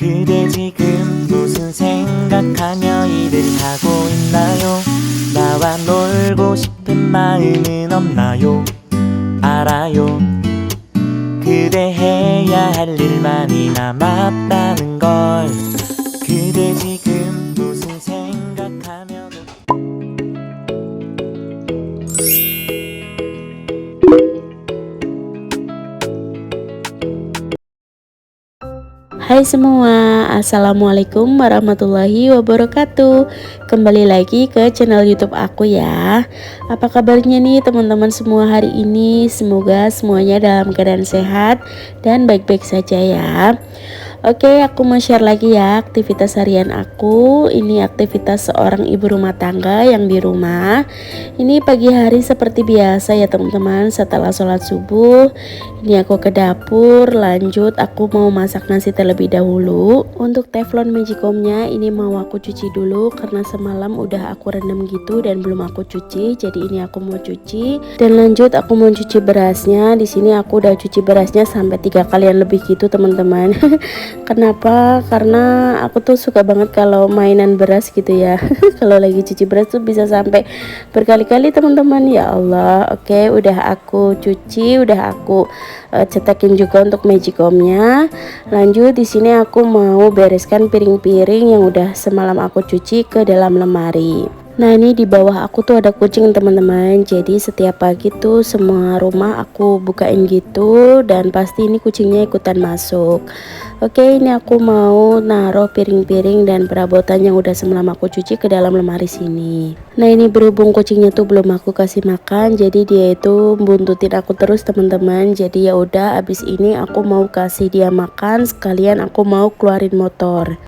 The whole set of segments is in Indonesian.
그대 지금 무슨 생각하며 일을 하고 있나요? 나와 놀고 싶은 마음은 없나요? 알아요. 그대 해야 할 일만이 남았다는 걸. 그대 지금 무슨 생각하며 Hai semua, assalamualaikum warahmatullahi wabarakatuh. Kembali lagi ke channel YouTube aku ya. Apa kabarnya nih teman-teman semua hari ini? Semoga semuanya dalam keadaan sehat dan baik-baik saja ya. Oke, aku mau share lagi ya aktivitas harian aku. Ini aktivitas seorang ibu rumah tangga yang di rumah. Ini pagi hari seperti biasa ya teman-teman. Setelah sholat subuh, ini aku ke dapur. Lanjut aku mau masak nasi terlebih dahulu. Untuk teflon magicomnya ini mau aku cuci dulu karena semalam udah aku rendam gitu dan belum aku cuci. Jadi ini aku mau cuci. Dan lanjut aku mau cuci berasnya. Di sini aku udah cuci berasnya sampai 3 kalian lebih gitu teman-teman. Kenapa? Karena aku tuh suka banget kalau mainan beras gitu ya. Kalau lagi cuci beras tuh bisa sampai berkali-kali teman-teman. Ya Allah. Oke, udah aku cuci, udah aku cetakin juga untuk magicomnya. Lanjut di sini aku mau bereskan piring-piring yang udah semalam aku cuci ke dalam lemari. Nah ini di bawah aku tuh ada kucing teman-teman. Jadi setiap pagi tuh semua rumah aku bukain gitu dan pasti ini kucingnya ikutan masuk. Oke, ini aku mau naruh piring-piring dan perabotan yang udah semalam aku cuci ke dalam lemari sini. Nah ini berhubung kucingnya tuh belum aku kasih makan, jadi dia itu buntutin aku terus teman-teman. Jadi ya udah, abis ini aku mau kasih dia makan sekalian aku mau keluarin motor.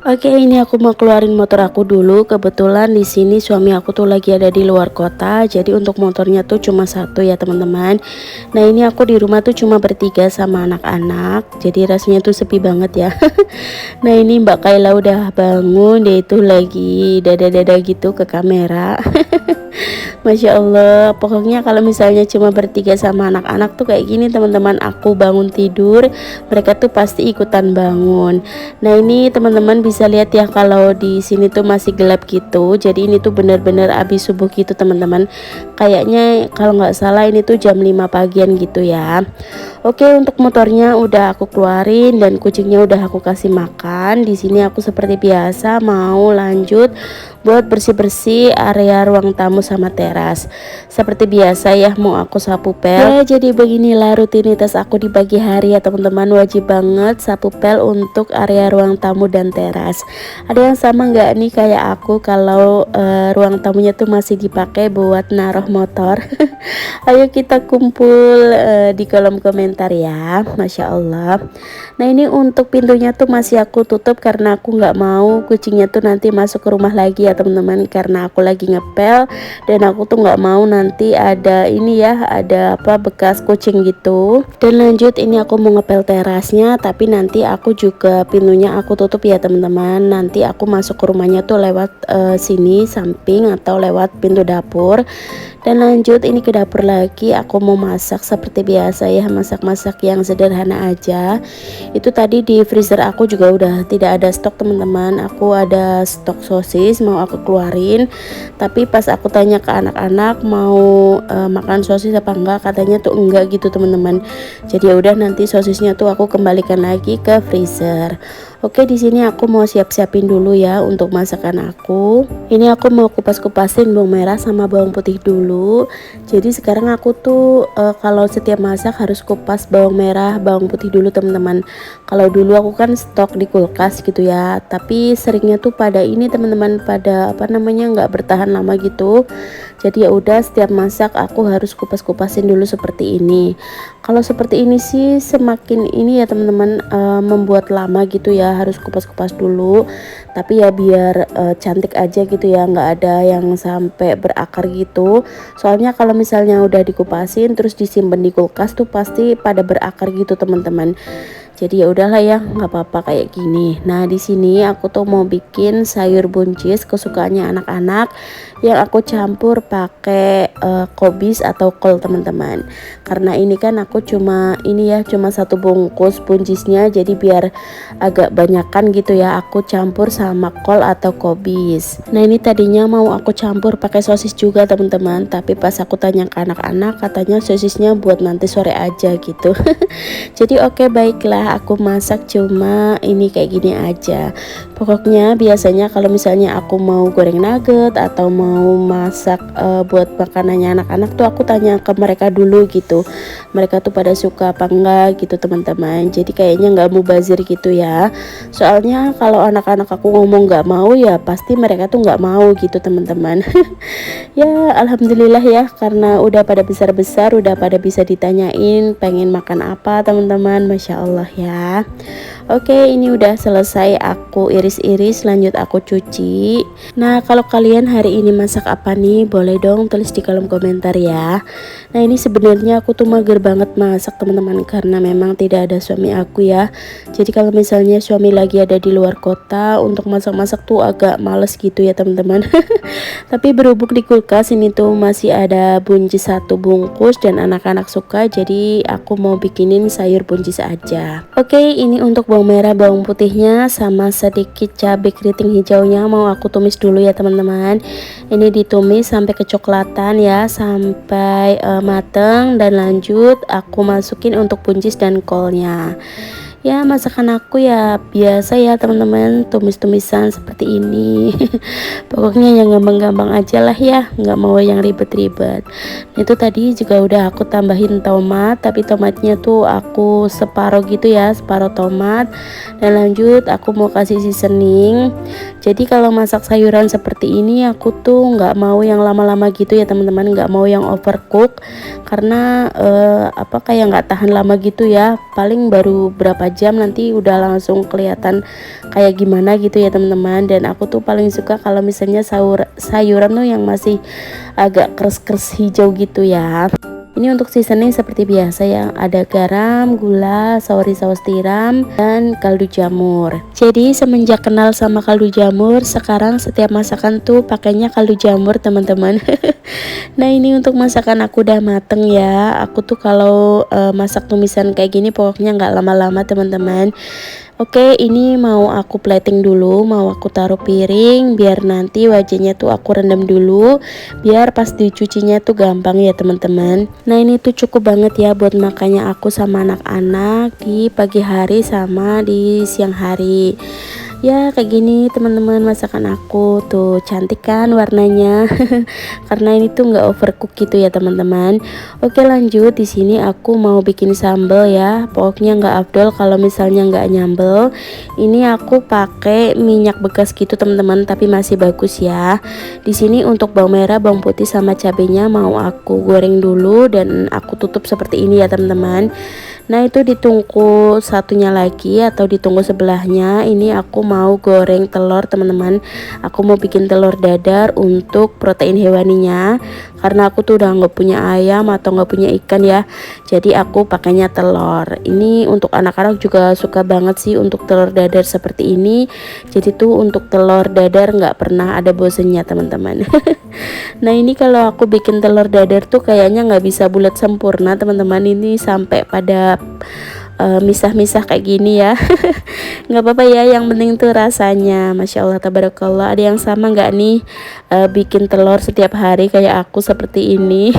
Oke, ini aku mau keluarin motor aku dulu. Kebetulan di sini suami aku tuh lagi ada di luar kota. Jadi untuk motornya tuh cuma satu ya teman-teman. Nah ini aku di rumah tuh cuma bertiga sama anak-anak. Jadi rasanya tuh sepi banget ya. Nah ini Mbak Kayla udah bangun. Dia itu lagi dada-dada gitu ke kamera. Masya Allah, pokoknya kalau misalnya cuma bertiga sama anak-anak tuh kayak gini teman-teman. Aku bangun tidur, mereka tuh pasti ikutan bangun. Nah ini teman-teman bisa lihat ya kalau di sini tuh masih gelap gitu. Jadi ini tuh bener-bener abis subuh gitu teman-teman. Kayaknya kalau nggak salah ini tuh jam 5 pagian gitu ya. Oke, untuk motornya udah aku keluarin dan kucingnya udah aku kasih makan. Di sini aku seperti biasa mau lanjut buat bersih-bersih area ruang tamu sama teras. Seperti biasa ya mau aku sapu pel. Ya jadi beginilah rutinitas aku di pagi hari ya teman-teman. Wajib banget sapu pel untuk area ruang tamu dan teras. Ada yang sama nggak nih kayak aku kalau ruang tamunya tuh masih dipakai buat naruh motor? Ayo kita kumpul di kolom komentar ya. Masya Allah. Nah ini untuk pintunya tuh masih aku tutup karena aku nggak mau kucingnya tuh nanti masuk ke rumah lagi ya teman-teman, karena aku lagi ngepel dan aku tuh nggak mau nanti ada ini ya, ada apa bekas kucing gitu. Dan lanjut ini aku mau ngepel terasnya, tapi nanti aku juga pintunya aku tutup ya teman-teman. Nanti aku masuk ke rumahnya tuh lewat sini samping atau lewat pintu dapur. Dan lanjut ini ke dapur lagi, aku mau masak seperti biasa ya, masak-masak yang sederhana aja. Itu tadi di freezer aku juga udah tidak ada stok teman-teman. Aku ada stok sosis mau aku keluarin, tapi pas aku tanya ke anak-anak mau makan sosis apa enggak, katanya tuh enggak gitu teman-teman. Jadi ya udah, nanti sosisnya tuh aku kembalikan lagi ke freezer. Oke, di sini aku mau siap-siapin dulu ya untuk masakan aku. Ini aku mau kupas-kupasin bawang merah sama bawang putih dulu. Jadi sekarang aku tuh kalau setiap masak harus kupas bawang merah, bawang putih dulu teman-teman. Kalau dulu aku kan stok di kulkas gitu ya, tapi seringnya tuh pada ini teman-teman, pada apa namanya nggak bertahan lama gitu. Jadi ya udah, setiap masak aku harus kupas-kupasin dulu seperti ini. Kalau seperti ini sih semakin ini ya teman-teman, membuat lama gitu ya, harus kupas-kupas dulu. Tapi ya biar cantik aja gitu ya, nggak ada yang sampai berakar gitu. Soalnya kalau misalnya udah dikupasin terus disimpan di kulkas tuh pasti pada berakar gitu teman-teman. Jadi ya udahlah ya, nggak apa-apa kayak gini. Nah di sini aku tuh mau bikin sayur buncis kesukaannya anak-anak yang aku campur pakai kobis atau kol teman-teman. Karena ini kan aku cuma satu bungkus buncisnya, jadi biar agak banyakan gitu ya, aku campur sama kol atau kobis. Nah ini tadinya mau aku campur pakai sosis juga teman-teman, tapi pas aku tanya ke anak-anak katanya sosisnya buat nanti sore aja gitu. Jadi oke, baiklah, aku masak cuma ini kayak gini aja. Pokoknya biasanya kalau misalnya aku mau goreng nugget atau mau masak buat makanannya anak-anak tuh aku tanya ke mereka dulu gitu, mereka tuh pada suka apa enggak gitu teman-teman. Jadi kayaknya nggak mubazir gitu ya, soalnya kalau anak-anak aku ngomong nggak mau ya pasti mereka tuh nggak mau gitu teman-teman. Ya alhamdulillah ya, karena udah pada besar-besar, udah pada bisa ditanyain pengen makan apa teman-teman, Masya Allah ya. Oke, ini udah selesai aku iris-iris, lanjut aku cuci. Nah kalau kalian hari ini masak apa nih, boleh dong tulis di kolom komentar ya. Nah ini sebenarnya aku tuh mager banget masak teman-teman, karena memang tidak ada suami aku ya. Jadi kalau misalnya suami lagi ada di luar kota, untuk masak-masak tuh agak males gitu ya teman-teman. Tapi berhubung di kulkas ini tuh masih ada buncis satu bungkus dan anak-anak suka, jadi aku mau bikinin sayur buncis aja. Oke, ini untuk bawang merah, bawang putihnya sama sedikit cabai keriting hijaunya mau aku tumis dulu ya teman-teman. Ini ditumis sampai kecoklatan ya, sampai mateng, dan lanjut aku masukin untuk buncis dan kolnya. Ya masakan aku ya biasa ya teman-teman, tumis-tumisan seperti ini. Pokoknya yang gampang-gampang aja lah ya, nggak mau yang ribet-ribet. Itu tadi juga udah aku tambahin tomat, tapi tomatnya tuh aku separuh gitu ya, separuh tomat. Dan lanjut aku mau kasih seasoning. Jadi kalau masak sayuran seperti ini aku tuh nggak mau yang lama-lama gitu ya teman-teman, nggak mau yang overcook, karena kayak nggak tahan lama gitu ya, paling baru berapa jam nanti udah langsung kelihatan kayak gimana gitu ya teman-teman. Dan aku tuh paling suka kalau misalnya sayuran tuh yang masih agak keras-keras hijau gitu ya. Ini untuk seasoning seperti biasa ya, ada garam, gula, saus tiram, dan kaldu jamur. Jadi semenjak kenal sama kaldu jamur, sekarang setiap masakan tuh pakainya kaldu jamur teman-teman. Nah ini untuk masakan aku udah mateng ya. Aku tuh kalau masak tumisan kayak gini pokoknya nggak lama-lama teman-teman. Oke, ini mau aku plating dulu, mau aku taruh piring biar nanti wajahnya tuh aku rendam dulu, biar pas dicucinya tuh gampang ya teman-teman. Nah ini tuh cukup banget ya buat makannya aku sama anak-anak di pagi hari sama di siang hari. Ya kayak gini teman-teman masakan aku tuh, cantik kan warnanya. Karena ini tuh nggak overcook gitu ya teman-teman. Oke lanjut, di sini aku mau bikin sambal ya. Pokoknya nggak afdol kalau misalnya nggak nyambel. Ini aku pakai minyak bekas gitu teman-teman, tapi masih bagus ya. Di sini untuk bawang merah, bawang putih sama cabenya mau aku goreng dulu dan aku tutup seperti ini ya teman-teman. Nah itu ditunggu satunya lagi atau ditunggu sebelahnya. Ini aku mau goreng telur teman-teman. Aku mau bikin telur dadar untuk protein hewaninya, karena aku tuh udah nggak punya ayam atau nggak punya ikan ya, jadi aku pakainya telur. Ini untuk anak-anak juga suka banget sih untuk telur dadar seperti ini. Jadi tuh untuk telur dadar nggak pernah ada bosennya teman-teman. Nah ini kalau aku bikin telur dadar tuh kayaknya nggak bisa bulat sempurna teman-teman, ini sampai pada misah-misah kayak gini ya. Nggak apa-apa ya, yang penting tuh rasanya. Masya Allah tabarakallah. Ada yang sama nggak nih bikin telur setiap hari kayak aku seperti ini?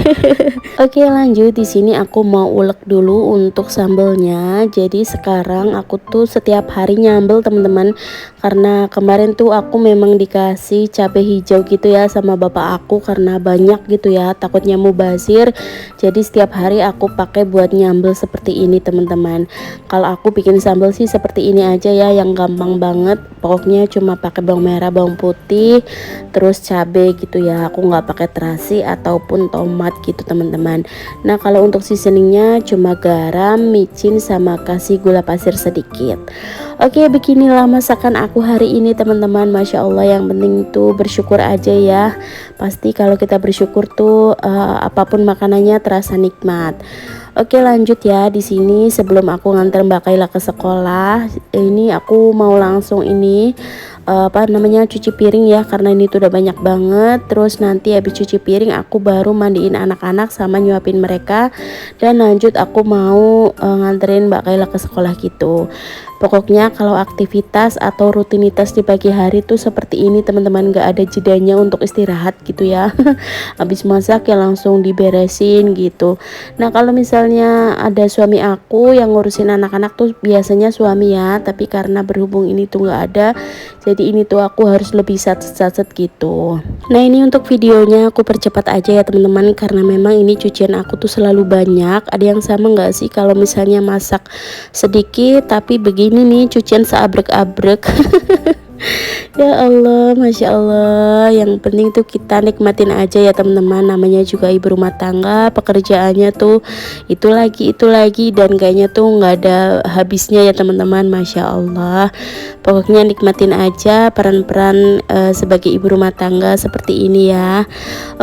Oke lanjut, di sini aku mau ulek dulu untuk sambelnya. Jadi sekarang aku tuh setiap hari nyambel teman-teman, karena kemarin tuh aku memang dikasih cabai hijau gitu ya sama bapak aku, karena banyak gitu ya, takutnya mubazir. Jadi setiap hari aku pakai buat nyambel seperti ini teman-teman. Kalau aku bikin sambal sih seperti ini aja ya, yang gampang banget. Pokoknya cuma pakai bawang merah, bawang putih, terus cabai gitu ya. Aku nggak pakai terasi ataupun tomat gitu teman-teman. Nah kalau untuk seasoningnya cuma garam, micin, sama kasih gula pasir sedikit. Oke, beginilah masakan aku hari ini teman-teman. Masya Allah, yang penting tuh bersyukur aja ya. Pasti kalau kita bersyukur tuh apapun makanannya terasa nikmat. Oke, lanjut ya. Di sini sebelum aku nganter Mbak Kayla ke sekolah, ini aku mau langsung ini apa namanya, cuci piring ya, karena ini tuh udah banyak banget. Terus nanti habis cuci piring aku baru mandiin anak-anak sama nyuapin mereka, dan lanjut aku mau nganterin Mbak Kayla ke sekolah gitu. Pokoknya kalau aktivitas atau rutinitas di pagi hari tuh seperti ini teman-teman, gak ada jedanya untuk istirahat gitu ya. Habis masak ya langsung diberesin gitu. Nah kalau misalnya ada suami aku yang ngurusin anak-anak tuh biasanya suami ya, tapi karena berhubung ini tuh gak ada, jadi ini tuh aku harus lebih satset gitu. Nah ini untuk videonya aku percepat aja ya teman-teman, karena memang ini cucian aku tuh selalu banyak. Ada yang sama nggak sih kalau misalnya masak sedikit tapi begini nih cucian seabrek-abrek. Ya Allah, Masya Allah. Yang penting tuh kita nikmatin aja ya teman-teman. Namanya juga ibu rumah tangga, pekerjaannya tuh itu lagi dan kayaknya tuh nggak ada habisnya ya teman-teman. Masya Allah. Pokoknya nikmatin aja peran-peran sebagai ibu rumah tangga seperti ini ya.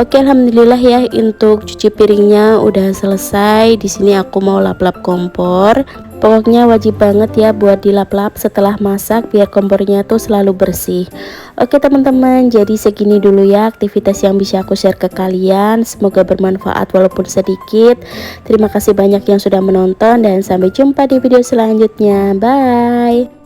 Oke, alhamdulillah ya untuk cuci piringnya udah selesai. Di sini aku mau lap-lap kompor. Pokoknya wajib banget ya buat dilap-lap setelah masak biar kompornya tuh selalu bersih. Oke teman-teman, jadi segini dulu ya aktivitas yang bisa aku share ke kalian. Semoga bermanfaat walaupun sedikit. Terima kasih banyak yang sudah menonton dan sampai jumpa di video selanjutnya. Bye.